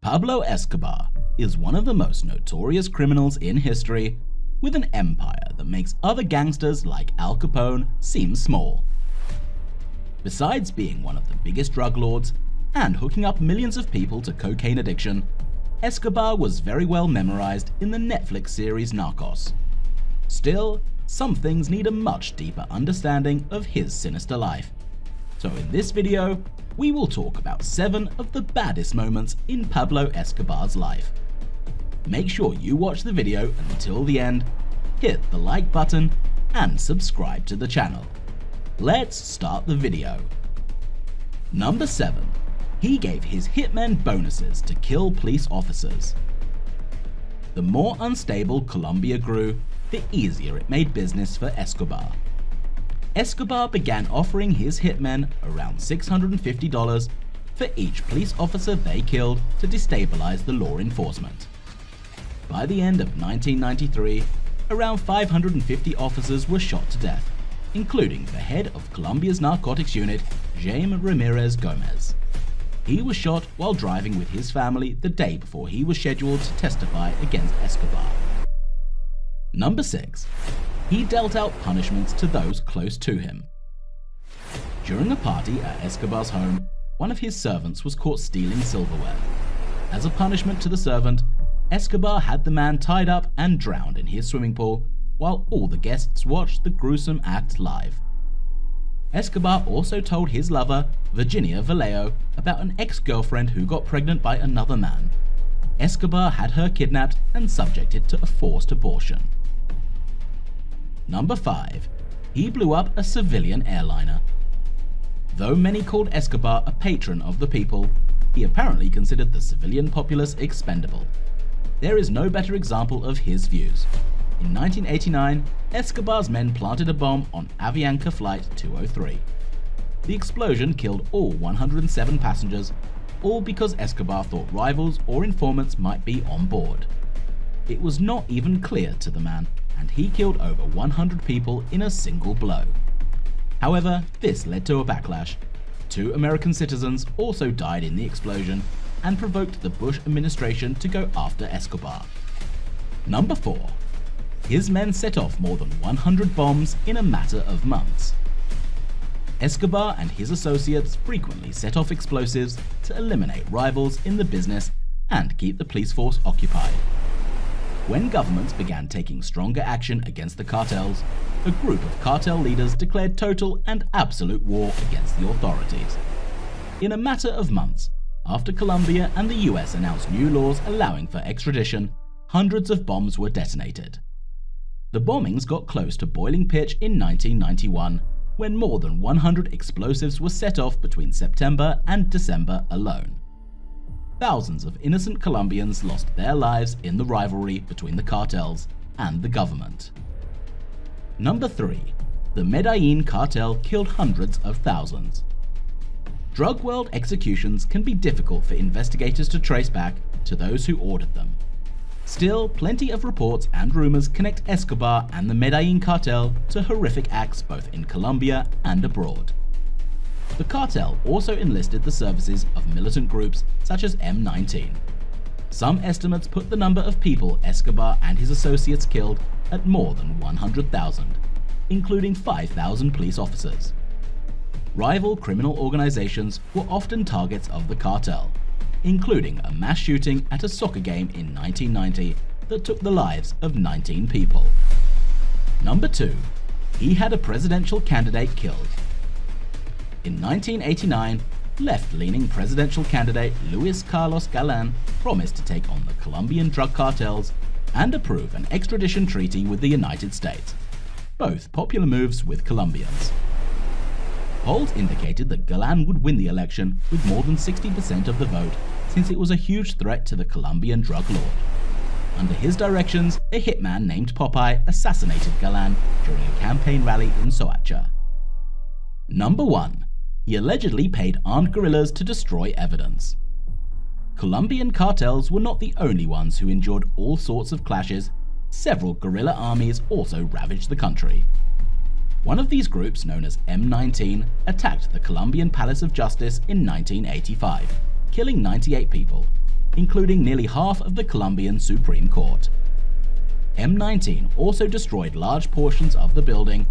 Pablo Escobar is one of the most notorious criminals in history, with an empire that makes other gangsters like Al Capone seem small. Besides being one of the biggest drug lords and hooking up millions of people to cocaine addiction, Escobar was very well memorized in the Netflix series Narcos. Still, some things need a much deeper understanding of his sinister life. So in this video, we will talk about 7 of the baddest moments in Pablo Escobar's life. Make sure you watch the video until the end, hit the like button, and subscribe to the channel. Let's start the video. Number 7. He gave his hitmen bonuses to kill police officers. The more unstable Colombia grew, the easier it made business for Escobar. Escobar began offering his hitmen around $650 for each police officer they killed to destabilize the law enforcement. By the end of 1993, around 550 officers were shot to death, including the head of Colombia's narcotics unit, Jaime Ramirez Gomez. He was shot while driving with his family the day before he was scheduled to testify against Escobar. Number 6. He dealt out punishments to those close to him. During a party at Escobar's home, one of his servants was caught stealing silverware. As a punishment to the servant, Escobar had the man tied up and drowned in his swimming pool, while all the guests watched the gruesome act live. Escobar also told his lover, Virginia Vallejo, about an ex-girlfriend who got pregnant by another man. Escobar had her kidnapped and subjected to a forced abortion. Number 5. He blew up a civilian airliner. Though many called Escobar a patron of the people, he apparently considered the civilian populace expendable. There is no better example of his views. In 1989, Escobar's men planted a bomb on Avianca Flight 203. The explosion killed all 107 passengers, all because Escobar thought rivals or informants might be on board. It was not even clear to the man, and he killed over 100 people in a single blow. However, this led to a backlash. 2 American citizens also died in the explosion and provoked the Bush administration to go after Escobar. Number 4. His men set off more than 100 bombs in a matter of months. Escobar and his associates frequently set off explosives to eliminate rivals in the business and keep the police force occupied. When governments began taking stronger action against the cartels, a group of cartel leaders declared total and absolute war against the authorities. In a matter of months, after Colombia and the US announced new laws allowing for extradition, hundreds of bombs were detonated. The bombings got close to boiling pitch in 1991, when more than 100 explosives were set off between September and December alone. Thousands of innocent Colombians lost their lives in the rivalry between the cartels and the government. Number 3. The Medellin cartel killed hundreds of thousands. Drug world executions can be difficult for investigators to trace back to those who ordered them. Still, plenty of reports and rumors connect Escobar and the Medellin cartel to horrific acts both in Colombia and abroad. The cartel also enlisted the services of militant groups such as M19. Some estimates put the number of people Escobar and his associates killed at more than 100,000, including 5,000 police officers. Rival criminal organizations were often targets of the cartel, including a mass shooting at a soccer game in 1990 that took the lives of 19 people. Number 2. He had a presidential candidate killed. In 1989, left-leaning presidential candidate Luis Carlos Galán promised to take on the Colombian drug cartels and approve an extradition treaty with the United States, both popular moves with Colombians. Polls indicated that Galán would win the election with more than 60% of the vote, since it was a huge threat to the Colombian drug lord. Under his directions, a hitman named Popeye assassinated Galán during a campaign rally in Soacha. Number 1. He allegedly paid armed guerrillas to destroy evidence. Colombian cartels were not the only ones who endured all sorts of clashes. Several guerrilla armies also ravaged the country. One of these groups, known as M19, attacked the Colombian Palace of Justice in 1985, killing 98 people. including nearly half of the Colombian Supreme Court. M19 also destroyed large portions of the building,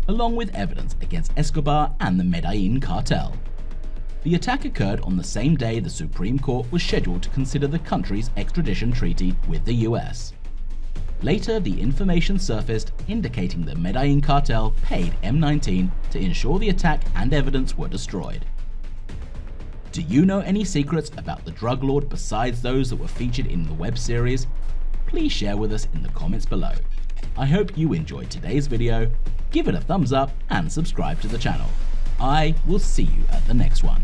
along with evidence against Escobar and the Medellin cartel. The attack occurred on the same day the Supreme Court was scheduled to consider the country's extradition treaty with the US. Later, the information surfaced indicating the Medellin cartel paid M19 to ensure the attack and evidence were destroyed. Do you know any secrets about the drug lord besides those that were featured in the web series? Please share with us in the comments below. I hope you enjoyed today's video, give it a thumbs up and subscribe to the channel. I will see you at the next one.